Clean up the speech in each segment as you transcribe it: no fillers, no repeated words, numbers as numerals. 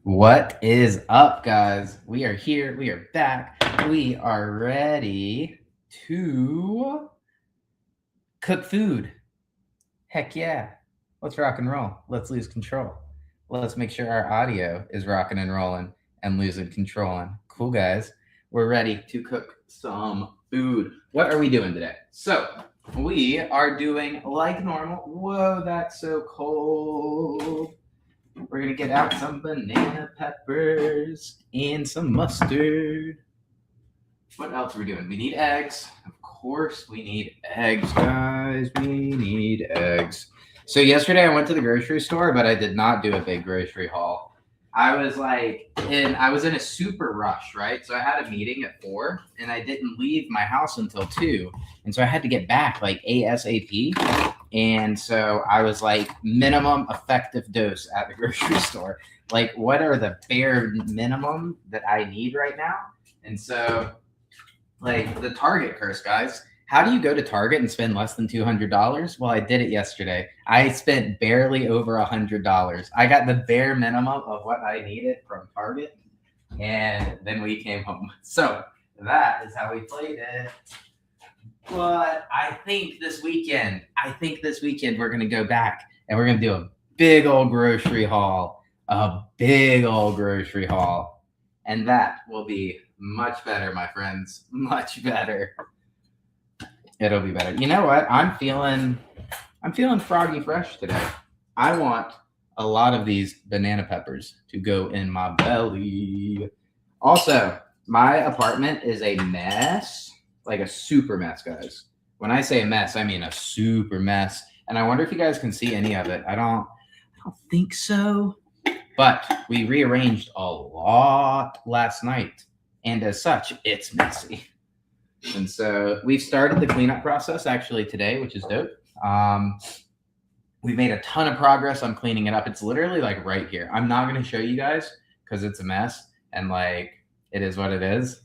What is up, guys? We are here. We are back. We are ready to cook food. Heck yeah. Let's rock and roll. Let's lose control. Let's make sure our audio is rocking and rolling and losing control. Cool, guys. We're ready to cook some food. What are we doing today? So, we are doing like normal. Whoa, that's so cold. We're going to get out some banana peppers and some mustard. What else are we doing? We need eggs. Of course, we need eggs, guys. We need eggs. So yesterday I went to the grocery store, but I did not do a big grocery haul. I was in a super rush, right? So I had a meeting at 4 and I didn't leave my house until 2. And so I had to get back like ASAP. And so I was like, minimum effective dose at the grocery store. Like, what are the bare minimum that I need right now? And so, like, the Target curse, guys. How do you go to Target and spend less than $200? Well, I did it yesterday. I spent barely over $100. I got the bare minimum of what I needed from Target, and then we came home. So that is how we played it. But I think this weekend we're going to go back and we're going to do a big old grocery haul. And that will be much better, my friends. Much better. It'll be better. You know what? I'm feeling froggy fresh today. I want a lot of these banana peppers to go in my belly. Also, my apartment is a mess. Like a super mess, guys. When I say a mess, I mean a super mess. And I wonder if you guys can see any of it. I don't think so. But we rearranged a lot last night. And as such, it's messy. And so we've started the cleanup process actually today, which is dope. We made a ton of progress on cleaning it up. It's literally like right here. I'm not going to show you guys because it's a mess. And like, it is what it is.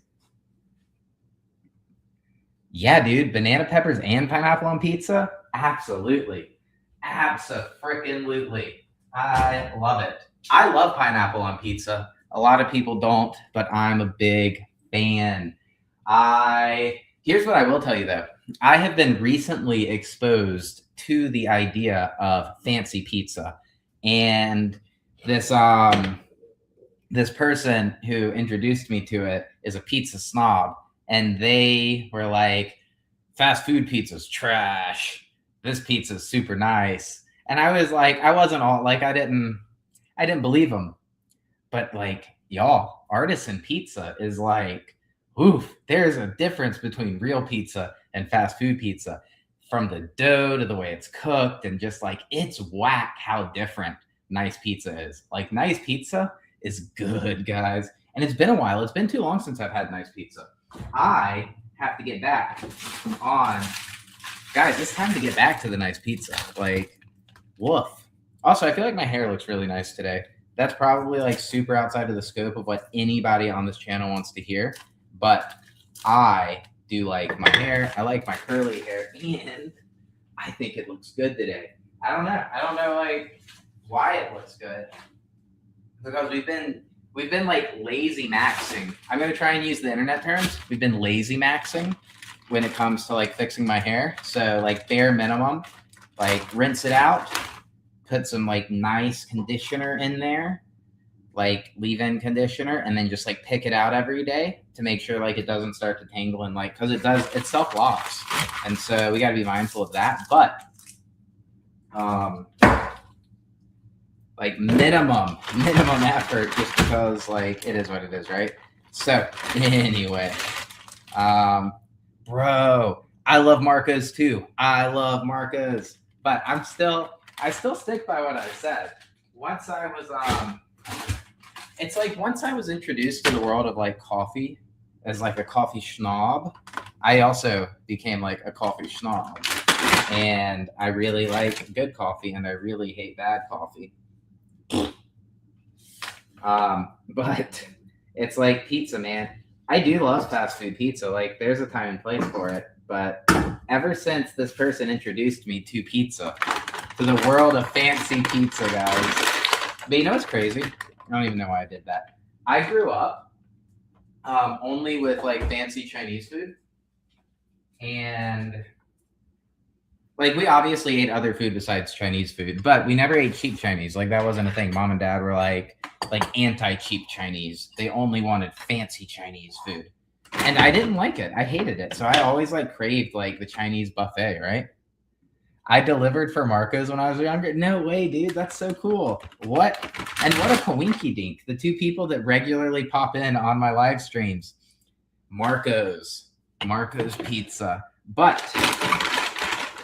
Yeah, dude, banana peppers and pineapple on pizza? Absolutely. Abso-freaking-lutely. I love it. I love pineapple on pizza. A lot of people don't, but I'm a big fan. Here's what I will tell you, though. I have been recently exposed to the idea of fancy pizza. And this person who introduced me to it is a pizza snob. And they were like, fast food pizza's trash. This pizza's super nice. And I was like, I didn't believe them. But like, y'all, artisan pizza is like, oof, there's a difference between real pizza and fast food pizza. From the dough to the way it's cooked, and just like, it's whack how different nice pizza is. Like, nice pizza is good, guys. And it's been a while. It's been too long since I've had nice pizza. I have to get back on, guys, it's time to get back to the nice pizza. Like, woof. Also, I feel like my hair looks really nice today. That's probably like super outside of the scope of what anybody on this channel wants to hear. But I do like my hair. I like my curly hair. And I think it looks good today. I don't know like why it looks good. Because we've been like lazy maxing. I'm going to try and use the internet terms. We've been lazy maxing when it comes to like fixing my hair. So like bare minimum, like rinse it out, put some like nice conditioner in there, like leave-in conditioner, and then just like pick it out every day to make sure like it doesn't start to tangle and like, cause it self-locks. And so we got to be mindful of that. But like minimum effort, just because like it is what it is, right? So anyway, bro, I love Marcos too. I love Marcos, but I still stick by what I said. Once I was introduced to the world of like coffee as like a coffee schnob, I also became like a coffee schnob, and I really like good coffee and I really hate bad coffee. But it's like pizza, man. I do love fast food pizza. Like, there's a time and place for it. But ever since this person introduced me to pizza, to the world of fancy pizza, guys. But you know what's crazy? I don't even know why I did that. I grew up only with like fancy Chinese food, and like we obviously ate other food besides Chinese food, but we never ate cheap Chinese. Like that wasn't a thing. Mom and dad were like anti-cheap Chinese. They only wanted fancy Chinese food. And I didn't like it. I hated it. So I always like craved like the Chinese buffet, right? I delivered for Marco's when I was younger. No way, dude. That's so cool. What? And what a coinky dink. The two people that regularly pop in on my live streams. Marco's Pizza. But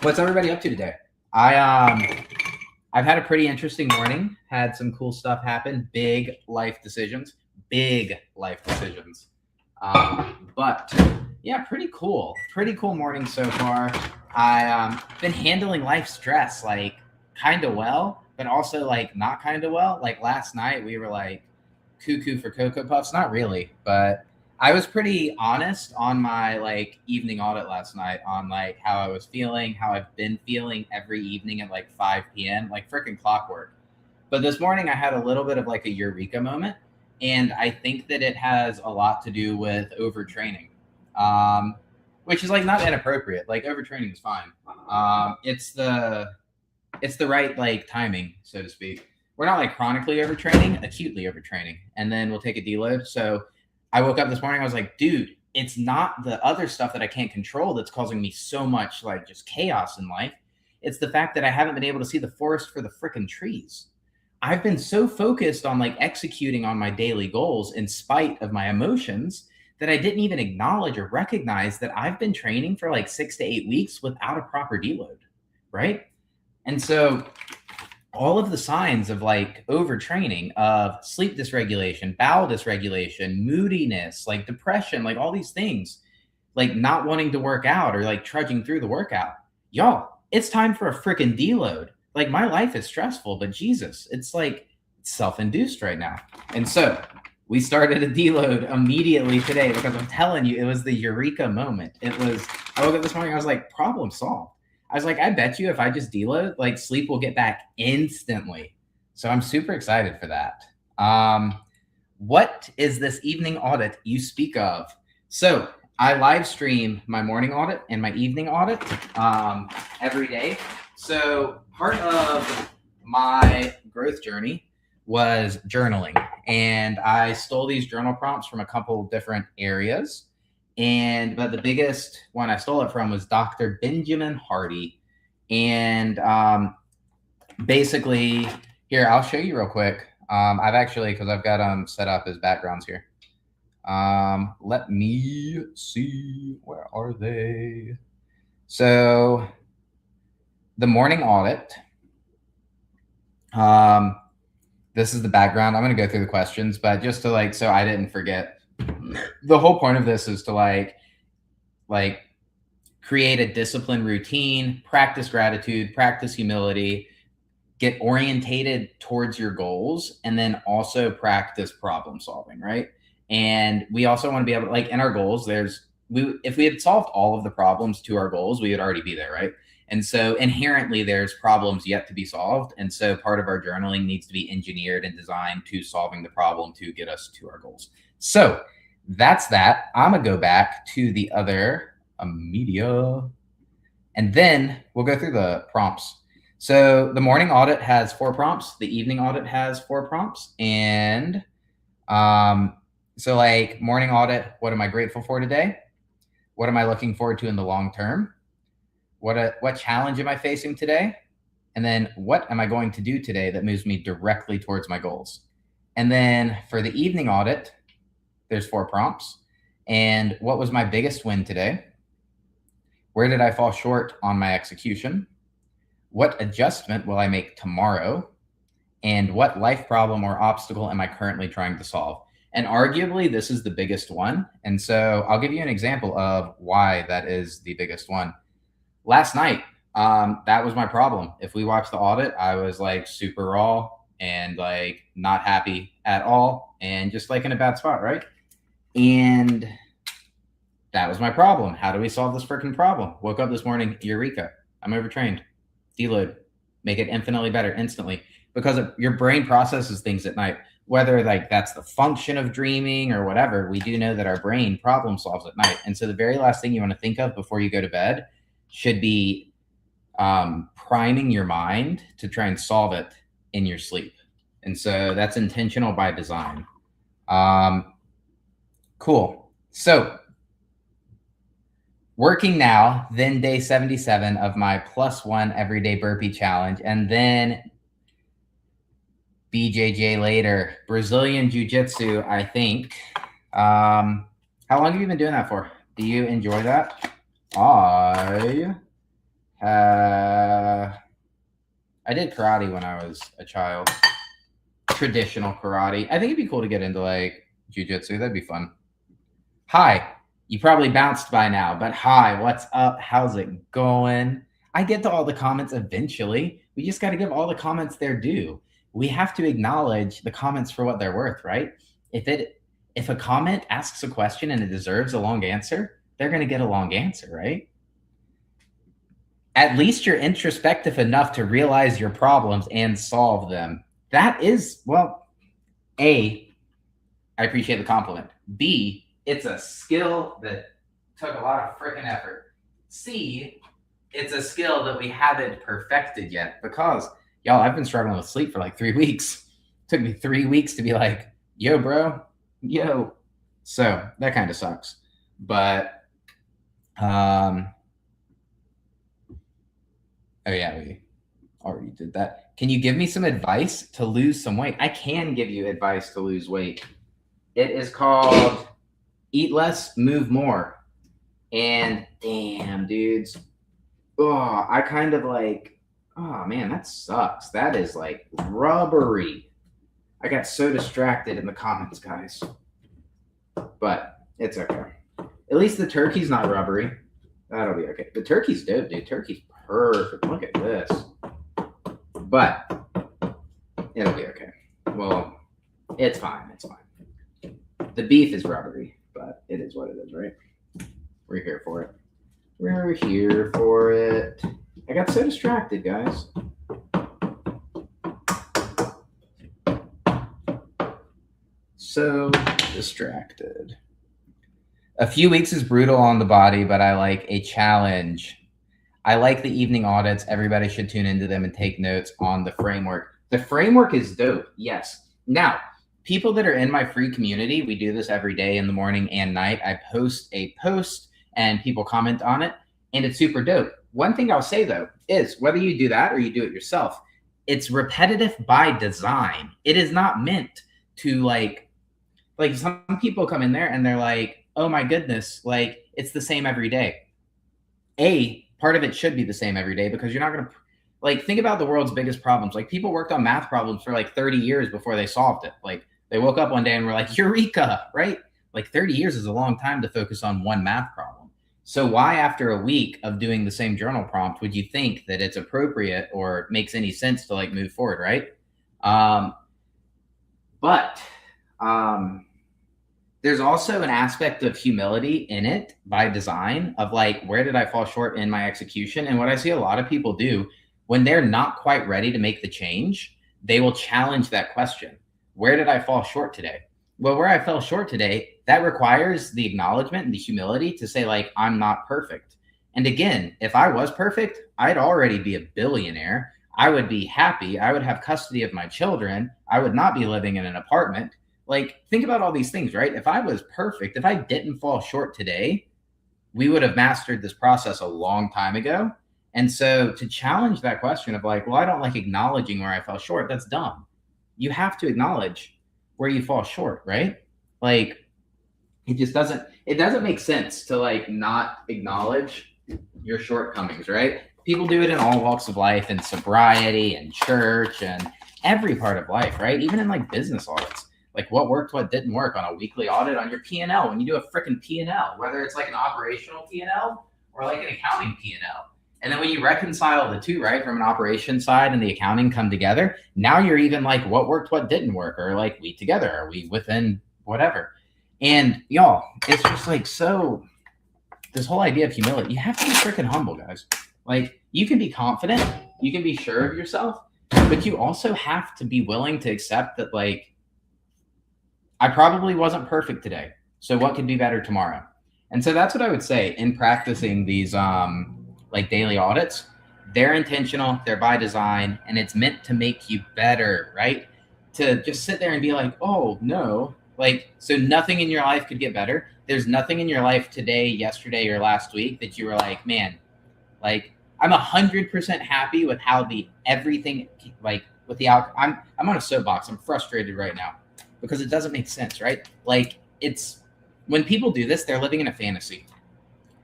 what's everybody up to today? I've had a pretty interesting morning. Had some cool stuff happen. Big life decisions. But yeah, pretty cool. Pretty cool morning so far. I been handling life stress like kind of well, but also like not kind of well. Like last night we were like cuckoo for Cocoa Puffs. Not really, but I was pretty honest on my like evening audit last night on like how I was feeling, how I've been feeling every evening at like 5 p.m. like freaking clockwork. But this morning I had a little bit of like a eureka moment, and I think that it has a lot to do with overtraining, which is like not inappropriate. Like overtraining is fine. It's the right like timing, so to speak. We're not like chronically overtraining, acutely overtraining, and then we'll take a deload. So I woke up this morning, I was like, dude, it's not the other stuff that I can't control that's causing me so much like just chaos in life. It's the fact that I haven't been able to see the forest for the freaking trees. I've been so focused on like executing on my daily goals in spite of my emotions that I didn't even acknowledge or recognize that I've been training for like 6 to 8 weeks without a proper deload, right? And so all of the signs of like overtraining, of sleep dysregulation, bowel dysregulation, moodiness, like depression, like all these things, like not wanting to work out or like trudging through the workout. Y'all, it's time for a freaking deload. Like my life is stressful, but Jesus, it's like self-induced right now. And so we started a deload immediately today because I'm telling you, it was the eureka moment. I woke up this morning, I was like, problem solved. I was like, I bet you if I just deload, like sleep will get back instantly. So I'm super excited for that. What is this evening audit you speak of? So I live stream my morning audit and my evening audit every day. So part of my growth journey was journaling, and I stole these journal prompts from a couple different areas. But the biggest one I stole it from was Dr. Benjamin Hardy. And basically, here, I'll show you real quick. I've actually, because I've got them set up as backgrounds here. Let me see, where are they? So the morning audit. This is the background. I'm going to go through the questions, but just to like, so I didn't forget, the whole point of this is to like create a disciplined routine, practice gratitude, practice humility, get orientated towards your goals, and then also practice problem solving, right? And we also want to be able to, like, in our goals, if we had solved all of the problems to our goals, we would already be there, right? And so inherently there's problems yet to be solved. And so part of our journaling needs to be engineered and designed to solving the problem to get us to our goals. So that's that. I'm going to go back to the other media, and then we'll go through the prompts. So the morning audit has 4 prompts. The evening audit has 4 prompts. And so like morning audit, what am I grateful for today? What am I looking forward to in the long term? What challenge am I facing today? And then what am I going to do today that moves me directly towards my goals? And then for the evening audit, there's 4 prompts. And what was my biggest win today? Where did I fall short on my execution? What adjustment will I make tomorrow? And what life problem or obstacle am I currently trying to solve? And arguably, this is the biggest one. And so I'll give you an example of why that is the biggest one. Last night, that was my problem. If we watched the audit, I was like super raw and like not happy at all and just like in a bad spot, right? And that was my problem. How do we solve this freaking problem? Woke up this morning, eureka, I'm overtrained. Deload, make it infinitely better instantly, because your brain processes things at night. whether like that's the function of dreaming or whatever, we do know that our brain problem solves at night. And so the very last thing you want to think of before you go to bed should be priming your mind to try and solve it in your sleep. And so that's intentional by design. Cool. So working now, then day 77 of my +1 everyday burpee challenge, and then BJJ later, Brazilian Jiu-Jitsu, I think. How long have you been doing that for? Do you enjoy that? I did karate when I was a child. Traditional karate. I think it'd be cool to get into like jiu-jitsu. That'd be fun. Hi. You probably bounced by now, but hi, what's up? How's it going? I get to all the comments eventually. We just got to give all the comments their due. We have to acknowledge the comments for what they're worth, right? If a comment asks a question and it deserves a long answer, they're going to get a long answer, right? At least you're introspective enough to realize your problems and solve them. That is, well, A, I appreciate the compliment. B, it's a skill that took a lot of freaking effort. C, it's a skill that we haven't perfected yet because, y'all, I've been struggling with sleep for like 3 weeks. It took me 3 weeks to be like, yo, bro, yo. So that kind of sucks. But, oh yeah, we already did that. Can you give me some advice to lose some weight? I can give you advice to lose weight. It is called Eat Less, Move More. And damn, dudes. Oh, I kind of like, oh man, that sucks. That is like rubbery. I got so distracted in the comments, guys. But it's okay. At least the turkey's not rubbery. That'll be okay. The turkey's dope, dude. Turkey's perfect. Look at this. But it'll be okay. Well, it's fine. It's fine. The beef is rubbery, but it is what it is, right? We're here for it. We're here for it. I got so distracted, guys. So distracted. A few weeks is brutal on the body, but I like a challenge. I like the evening audits. Everybody should tune into them and take notes on the framework. The framework is dope, yes. Now, people that are in my free community, we do this every day in the morning and night. I post a post and people comment on it, and it's super dope. One thing I'll say, though, is whether you do that or you do it yourself, it's repetitive by design. It is not meant to like some people come in there and they're like, oh my goodness, like it's the same every day. Part of it should be the same every day because you're not going to like think about the world's biggest problems. Like people worked on math problems for like 30 years before they solved it. Like they woke up one day and were like, eureka, right? Like 30 years is a long time to focus on one math problem. So why after a week of doing the same journal prompt would you think that it's appropriate or makes any sense to like move forward, right? But there's also an aspect of humility in it by design of like, where did I fall short in my execution? And what I see a lot of people do when they're not quite ready to make the change, they will challenge that question. Where did I fall short today? Well, where I fell short today, that requires the acknowledgement and the humility to say like, I'm not perfect. And again, if I was perfect, I'd already be a billionaire. I would be happy. I would have custody of my children. I would not be living in an apartment. Like, think about all these things, right? If I was perfect, if I didn't fall short today, we would have mastered this process a long time ago. And so to challenge that question of like, well, I don't like acknowledging where I fell short, that's dumb. You have to acknowledge where you fall short, right? Like, it doesn't make sense to like not acknowledge your shortcomings, right? People do it in all walks of life, in sobriety and church and every part of life, right? Even in like business audits. Like what worked, what didn't work on a weekly audit on your P&L. When you do a freaking P&L, whether it's like an operational P&L or like an accounting P&L. And then when you reconcile the two, right, from an operation side and the accounting come together, now you're even like what worked, what didn't work, or like we together, are we within whatever. And y'all, it's just like so, this whole idea of humility, you have to be freaking humble, guys. Like you can be confident, you can be sure of yourself, but you also have to be willing to accept that like, I probably wasn't perfect today. So what could be better tomorrow? And so that's what I would say in practicing these like daily audits. They're intentional, they're by design, and it's meant to make you better, right? To just sit there and be like, oh no, like, so nothing in your life could get better. There's nothing in your life today, yesterday, or last week that you were like, man, like I'm 100% happy with how the everything, like with the outcome. I'm on a soapbox. I'm frustrated right now because it doesn't make sense, right? Like it's when people do this, they're living in a fantasy,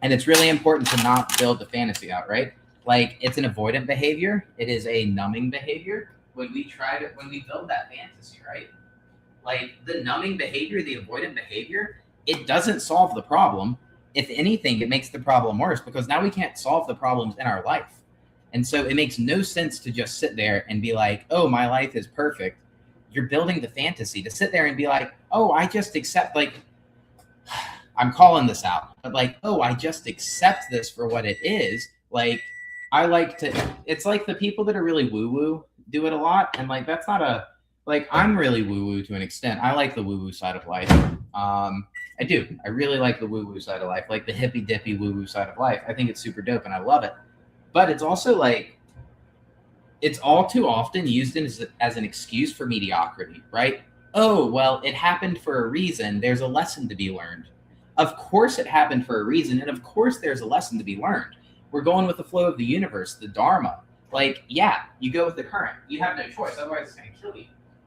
and it's really important to not build the fantasy out, right? Like it's an avoidant behavior. It is a numbing behavior when we build that fantasy, right? Like the numbing behavior, the avoidant behavior, it doesn't solve the problem. If anything, it makes the problem worse because now we can't solve the problems in our life. And so it makes no sense to just sit there and be like, oh, my life is perfect. You're building the fantasy to sit there and be like, oh, I just accept, like, I'm calling this out, but like, oh, I just accept this for what it is. Like, I like to, it's like the people that are really woo woo do it a lot. And like, that's not a, like, I'm really woo woo to an extent. I like the woo woo side of life. I do. I really like the woo woo side of life, like the hippy dippy woo woo side of life. I think it's super dope and I love it. But it's also like, it's all too often used as an excuse for mediocrity, right? Oh, well, it happened for a reason. There's a lesson to be learned. Of course, it happened for a reason. And of course, there's a lesson to be learned. We're going with the flow of the universe, the Dharma. Like, yeah, you go with the current. You have no choice. Otherwise, it's going to kill you,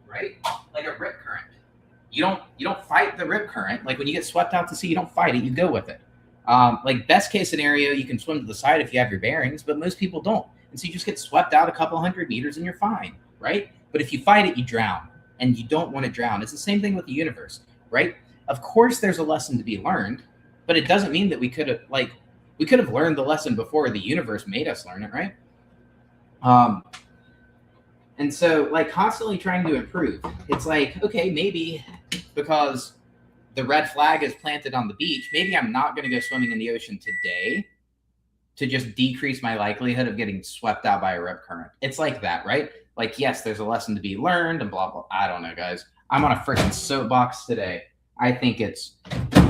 right? Like a rip current. You don't fight the rip current. Like when you get swept out to sea, you don't fight it. You go with it. Like best case scenario, you can swim to the side if you have your bearings, but most people don't. And so you just get swept out a couple hundred meters and you're fine, right? But if you fight it, you drown, and you don't want to drown. It's the same thing with the universe, right? Of course, there's a lesson to be learned, but it doesn't mean that we could have learned the lesson before the universe made us learn it, right? And so like constantly trying to improve. It's like, okay, maybe because the red flag is planted on the beach, maybe I'm not going to go swimming in the ocean today to just decrease my likelihood of getting swept out by a rip current. It's like that, right? Like, yes, there's a lesson to be learned and blah, blah. I don't know, guys. I'm on a freaking soapbox today. I think it's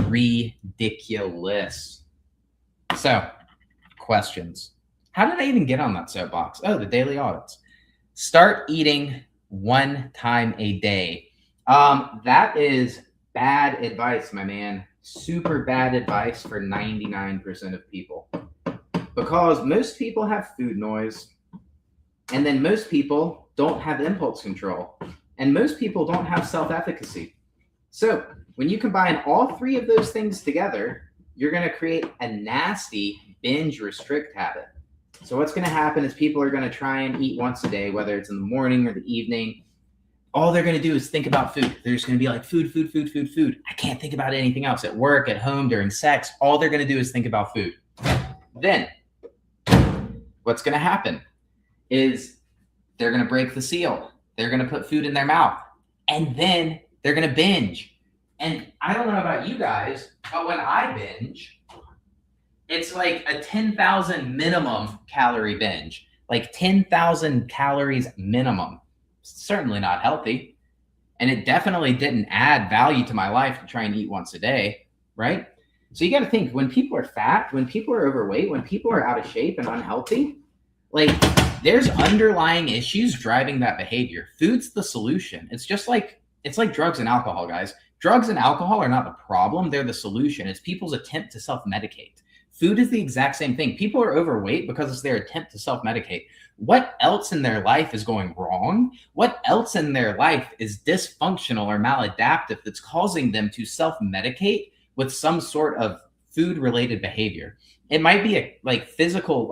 ridiculous. So, questions. How did I even get on that soapbox? Oh, the daily audits. Start eating 1 time a day. That is bad advice, my man. Super bad advice for 99% of people. Because most people have food noise, and then most people don't have impulse control, and most people don't have self-efficacy. So when you combine all 3 of those things together, you're going to create a nasty binge restrict habit. So what's going to happen is people are going to try and eat once a day, whether it's in the morning or the evening. All they're going to do is think about food. They're just going to be like, food, food, food, food, food. I can't think about anything else. At work, at home, during sex, all they're going to do is think about food. Then what's going to happen is they're going to break the seal. They're going to put food in their mouth, and then they're going to binge. And I don't know about you guys, but when I binge, it's like a 10,000 minimum calorie binge, like 10,000 calories minimum. Certainly not healthy. And it definitely didn't add value to my life to try and eat once a day, right? So you got to think, when people are fat, when people are overweight, when people are out of shape and unhealthy, like there's underlying issues driving that behavior. Food's the solution. It's like drugs and alcohol, guys. Drugs and alcohol are not the problem. They're the solution. It's people's attempt to self-medicate. Food is the exact same thing. People are overweight because it's their attempt to self-medicate. What else in their life is going wrong? What else in their life is dysfunctional or maladaptive that's causing them to self-medicate with some sort of food-related behavior? It might be a physiological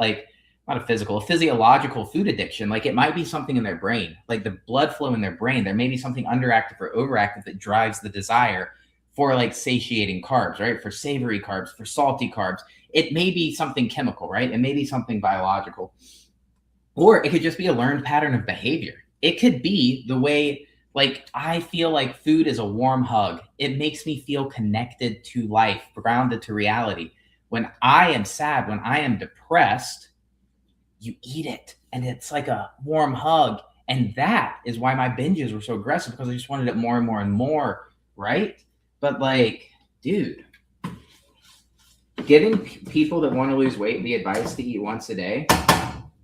food addiction. Like it might be something in their brain, like the blood flow in their brain. There may be something underactive or overactive that drives the desire for like satiating carbs, right? For savory carbs, for salty carbs. It may be something chemical, right? It may be something biological. Or it could just be a learned pattern of behavior. It could be the way, like, I feel like food is a warm hug. It makes me feel connected to life, grounded to reality. When I am sad, when I am depressed, you eat it and it's like a warm hug. And that is why my binges were so aggressive, because I just wanted it more and more and more. right? But like, dude, giving people that want to lose weight the advice to eat once a day,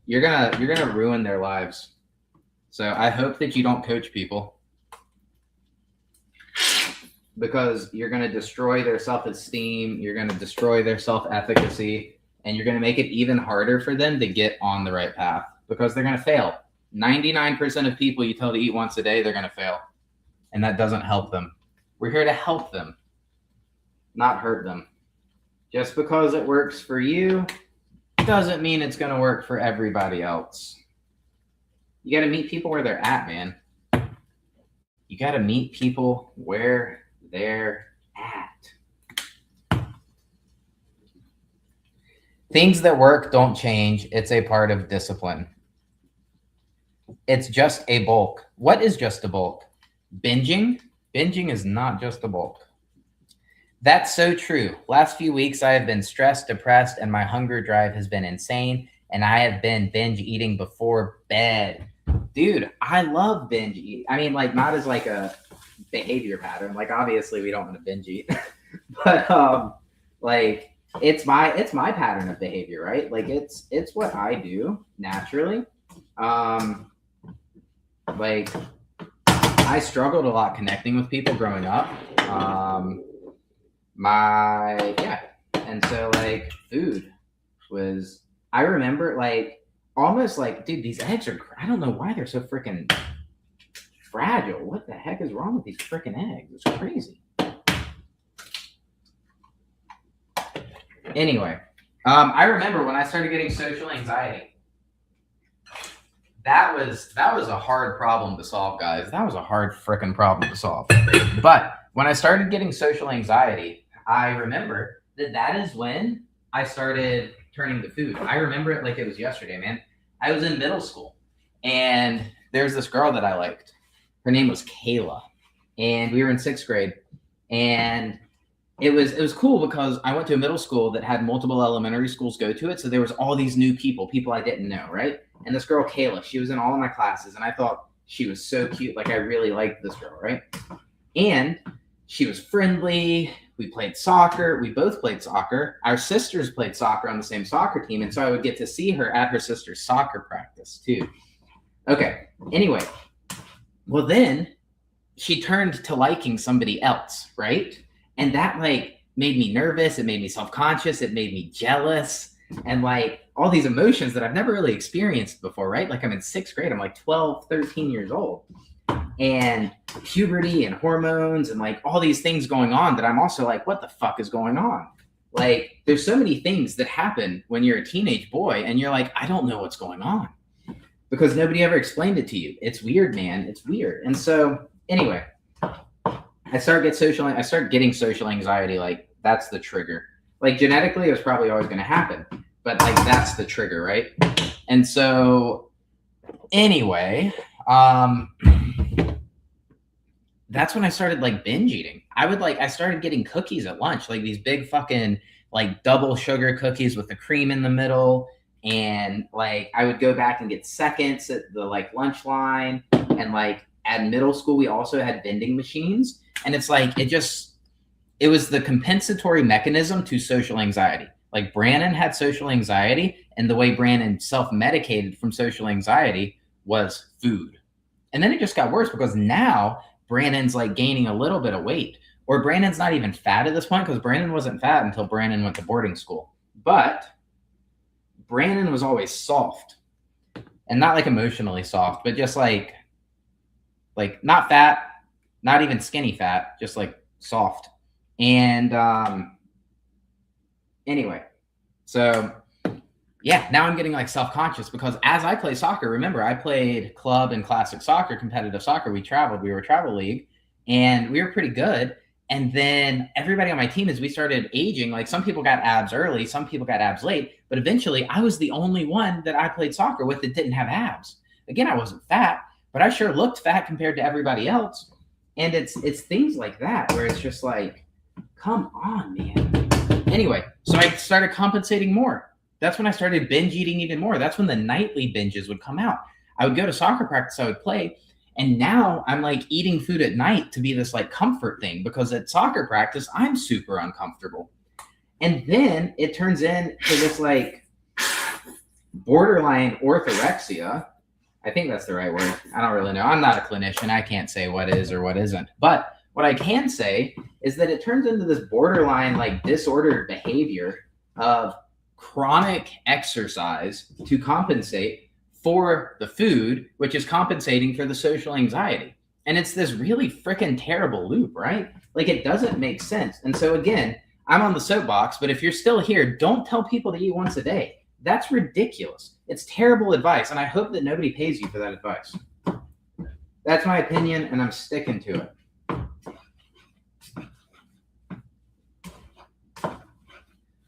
you're gonna ruin their lives. So I hope that you don't coach people, because you're going to destroy their self-esteem, you're going to destroy their self-efficacy, and you're going to make it even harder for them to get on the right path, because they're going to fail. 99% of people you tell to eat once a day, they're going to fail. And that doesn't help them. We're here to help them, not hurt them. Just because it works for you doesn't mean it's going to work for everybody else. You got to meet people where they're at, man. You got to meet people where they're at. Things that work don't change. It's a part of discipline. It's just a bulk. What is just a bulk? Binging? Binging is not just a bulk. That's so true. Last few weeks, I have been stressed, depressed, and my hunger drive has been insane. And I have been binge eating before bed. Dude, I love binge eating. I mean, like, not as like a behavior pattern. Like, obviously we don't want to binge eat. But like, it's my pattern of behavior, right? Like, it's what I do naturally. Like, I struggled a lot connecting with people growing up. And so like food was, I remember like almost like, dude, these eggs are, I don't know why they're so freaking fragile. What the heck is wrong with these freaking eggs? It's crazy. Anyway, I remember when I started getting social anxiety. That was a hard problem to solve, guys. That was a hard freaking problem to solve. But when I started getting social anxiety, I remember that is when I started turning to food. I remember it like it was yesterday, man. I was in middle school, and there's this girl that I liked. Her name was Kayla, and we were in 6th grade, and it was cool because I went to a middle school that had multiple elementary schools go to it. So there was all these new people I didn't know, right? And this girl, Kayla, she was in all of my classes, and I thought she was so cute. Like, I really liked this girl, right? And she was friendly. We played soccer. We both played soccer. Our sisters played soccer on the same soccer team, and so I would get to see her at her sister's soccer practice too. Okay, anyway. Well, then she turned to liking somebody else, right? And that like made me nervous. It made me self-conscious. It made me jealous. And like all these emotions that I've never really experienced before, right? Like I'm in 6th grade. I'm like 12, 13 years old. And puberty and hormones and like all these things going on that I'm also like, what the fuck is going on? Like there's so many things that happen when you're a teenage boy and you're like, I don't know what's going on because nobody ever explained it to you. It's weird, man. It's weird. And so anyway, I start getting social anxiety. Like that's the trigger. Like genetically, it was probably always going to happen, but like that's the trigger, right? And so anyway, that's when I started like binge eating. I started getting cookies at lunch, like these big fucking like double sugar cookies with the cream in the middle. And like I would go back and get seconds at the like lunch line. And like at middle school, we also had vending machines. And it's like, it was the compensatory mechanism to social anxiety. Like Brandon had social anxiety, and the way Brandon self-medicated from social anxiety was food. And then it just got worse because now Brandon's like gaining a little bit of weight, or Brandon's not even fat at this point because Brandon wasn't fat until Brandon went to boarding school. But Brandon was always soft, and not like emotionally soft, but just like not fat, not even skinny fat, just like soft. And anyway, so yeah, now I'm getting like self-conscious because as I play soccer, remember I played club and classic soccer, competitive soccer. We were a travel league, and we were pretty good. And then everybody on my team, as we started aging, like some people got abs early, some people got abs late, but eventually I was the only one that I played soccer with that didn't have abs. Again, I wasn't fat, but I sure looked fat compared to everybody else. And it's things like that where it's just like, come on, man. Anyway, so I started compensating more. That's when I started binge eating even more. That's when the nightly binges would come out. I would go to soccer practice, I would play, And now I'm like eating food at night to be this like comfort thing, because at soccer practice, I'm super uncomfortable. And then it turns into this like borderline orthorexia. I think that's the right word. I don't really know. I'm not a clinician. I can't say what is or what isn't. But what I can say is that it turns into this borderline like disordered behavior of chronic exercise to compensate for the food, which is compensating for the social anxiety. And it's this really freaking terrible loop, right? Like it doesn't make sense. And so again, I'm on the soapbox, but if you're still here, don't tell people to eat once a day. That's ridiculous. It's terrible advice, and I hope that nobody pays you for that advice. That's my opinion, and I'm sticking to it.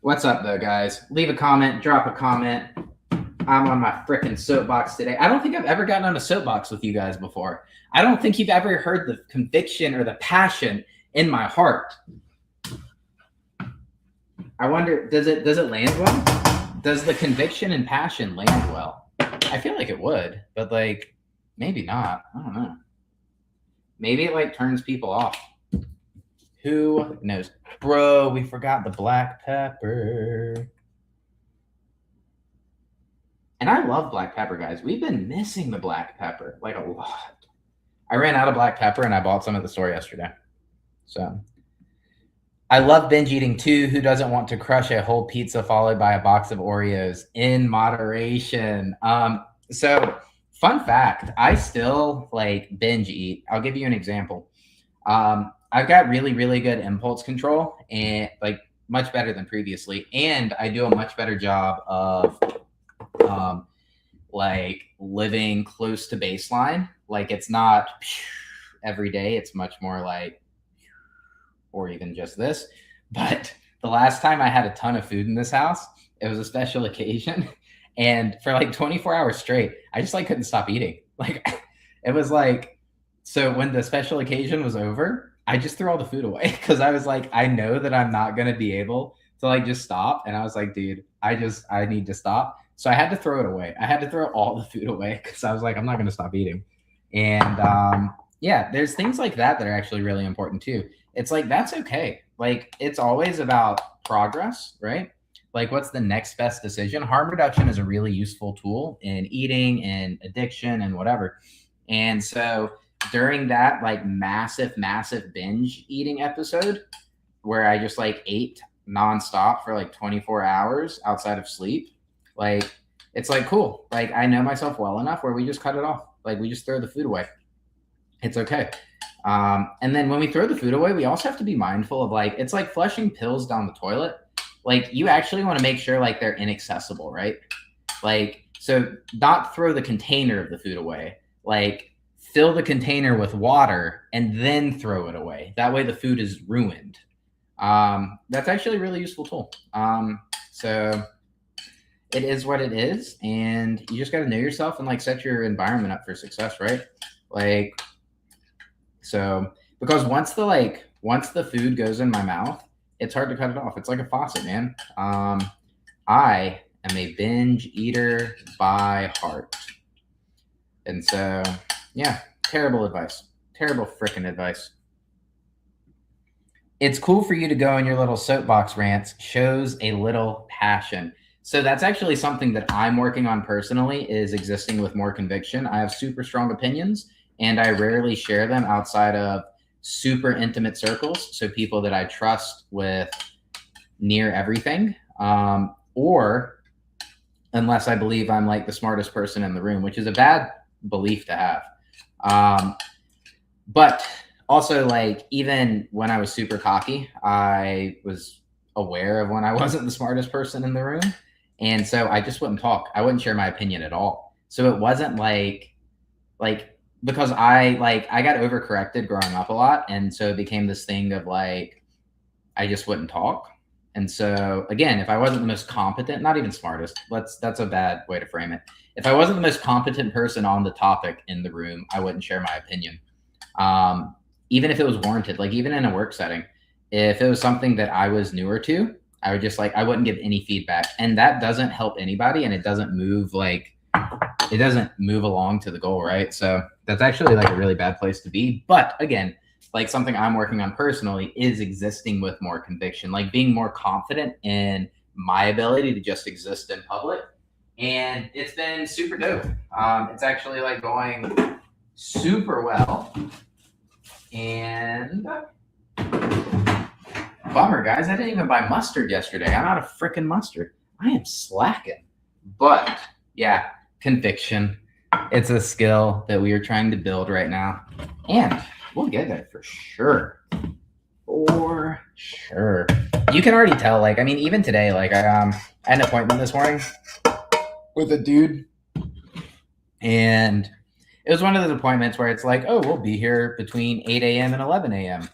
What's up, though, guys? Leave a comment, drop a comment. I'm on my frickin' soapbox today. I don't think I've ever gotten on a soapbox with you guys before. I don't think you've ever heard the conviction or the passion in my heart. I wonder, does it land well? Does the conviction and passion land well? I feel like it would, but like maybe not. I don't know. Maybe it like turns people off. Who knows? Bro, we forgot the black pepper. And I love black pepper, guys. We've been missing the black pepper like a lot. I ran out of black pepper and I bought some at the store yesterday. So I love binge eating too. Who doesn't want to crush a whole pizza followed by a box of Oreos in moderation? So fun fact, I still like binge eat. I'll give you an example. I've got really, really good impulse control, and like much better than previously. And I do a much better job of like living close to baseline. Like it's not every day. It's much more like, or even just this. But the last time I had a ton of food in this house, it was a special occasion. And for like 24 hours straight, I just like couldn't stop eating. Like it was like, so when the special occasion was over, I just threw all the food away because I was like, I know that I'm not going to be able to like just stop. And I was like, dude, I need to stop. So I had to throw it away. I had to throw all the food away because I was like, I'm not going to stop eating. And yeah, there's things like that that are actually really important too. It's like, that's okay. Like, it's always about progress, right? Like, what's the next best decision? Harm reduction is a really useful tool in eating and addiction and whatever. And so during that, like, massive binge eating episode where I just, like, ate nonstop for, like, 24 hours outside of sleep, like, it's, like, cool. Like, I know myself well enough where we just cut it off. Like, we just throw the food away. It's okay. And then when we throw the food away, we also have to be mindful of like, it's like flushing pills down the toilet. Like you actually want to make sure like they're inaccessible, right? Like, so not throw the container of the food away, like fill the container with water and then throw it away. That way the food is ruined. That's actually a really useful tool. So it is what it is. And you just got to know yourself and like set your environment up for success, right? Like, so, because once the food goes in my mouth, it's hard to cut it off. It's like a faucet, man. I am a binge eater by heart. And so, yeah, terrible advice. Terrible freaking advice. It's cool for you to go on your little soapbox rants, shows a little passion. So that's actually something that I'm working on personally, is existing with more conviction. I have super strong opinions, and I rarely share them outside of super intimate circles. So people that I trust with near everything, or unless I believe I'm like the smartest person in the room, which is a bad belief to have. But also, like, even when I was super cocky, I was aware of when I wasn't the smartest person in the room. And so I just wouldn't talk. I wouldn't share my opinion at all. So it wasn't like because I got overcorrected growing up a lot. And so it became this thing of like, I just wouldn't talk. And so again, if I wasn't the most competent, not even smartest, that's a bad way to frame it. If I wasn't the most competent person on the topic in the room, I wouldn't share my opinion. Even if it was warranted, like even in a work setting, if it was something that I was newer to, I would just like, I wouldn't give any feedback, and that doesn't help anybody. And it doesn't move along to the goal. Right. So That's actually like a really bad place to be. But again, like something I'm working on personally is existing with more conviction, like being more confident in my ability to just exist in public. And it's been super dope. It's actually like going super well. And bummer, guys. I didn't even buy mustard yesterday. I'm out of freaking mustard. I am slacking. But yeah, conviction. It's a skill that we are trying to build right now. And we'll get there for sure. For sure. You can already tell, like, I mean, even today, like, I had an appointment this morning with a dude. And it was one of those appointments where it's like, oh, we'll be here between 8 a.m. and 11 a.m.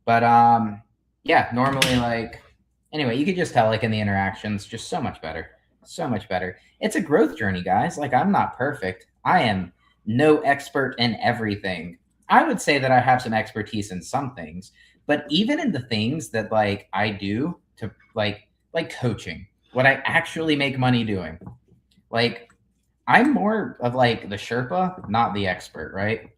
But yeah, normally, like, anyway, you could just tell, like, in the interactions, just so much better. So much better. It's a growth journey, guys. Like, I'm not perfect. I am no expert in everything. I would say that I have some expertise in some things, but even in the things that like I do to like coaching, what I actually make money doing, like I'm more of like the Sherpa, not the expert, right?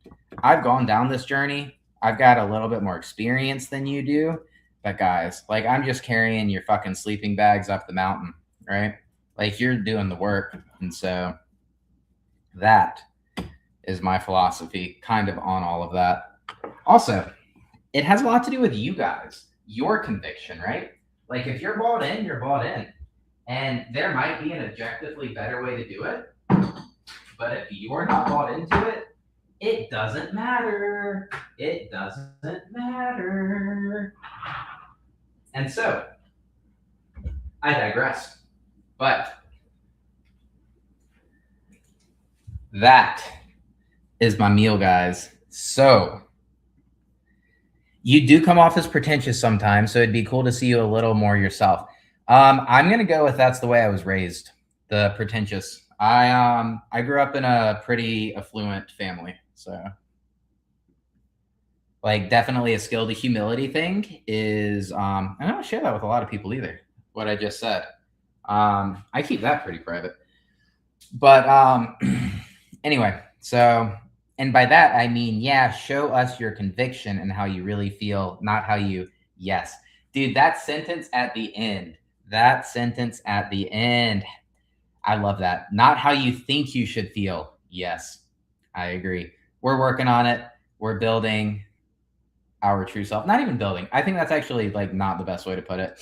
I've gone down this journey. I've got a little bit more experience than you do. But guys, like I'm just carrying your fucking sleeping bags up the mountain, right? Like you're doing the work. And so that is my philosophy kind of on all of that. Also, it has a lot to do with you guys, your conviction, right? Like if you're bought in, you're bought in. And there might be an objectively better way to do it. But if you're not bought into it, it doesn't matter. It doesn't matter. And so, I digress. But that is my meal, guys. So, you do come off as pretentious sometimes, so it'd be cool to see you a little more yourself. I'm gonna go with that's the way I was raised, the pretentious. I grew up in a pretty affluent family, so like definitely a skill. The humility thing is I don't share that with a lot of people either. What I just said, I keep that pretty private. But anyway, so and by that I mean yeah, show us your conviction and how you really feel, not how you yes, dude. That sentence at the end. That sentence at the end. I love that. Not how you think you should feel. Yes, I agree. We're working on it. We're building our true self. Not even building. I think that's actually like not the best way to put it.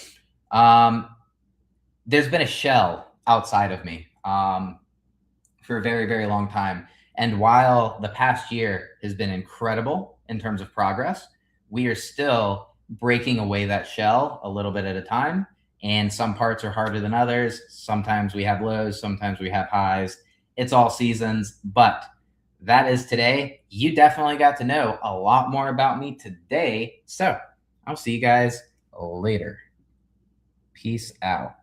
There's been a shell outside of me for a very, very long time. And while the past year has been incredible in terms of progress, we are still breaking away that shell a little bit at a time. And some parts are harder than others. Sometimes we have lows, sometimes we have highs. It's all seasons, but that is today. You definitely got to know a lot more about me today. So I'll see you guys later. Peace out.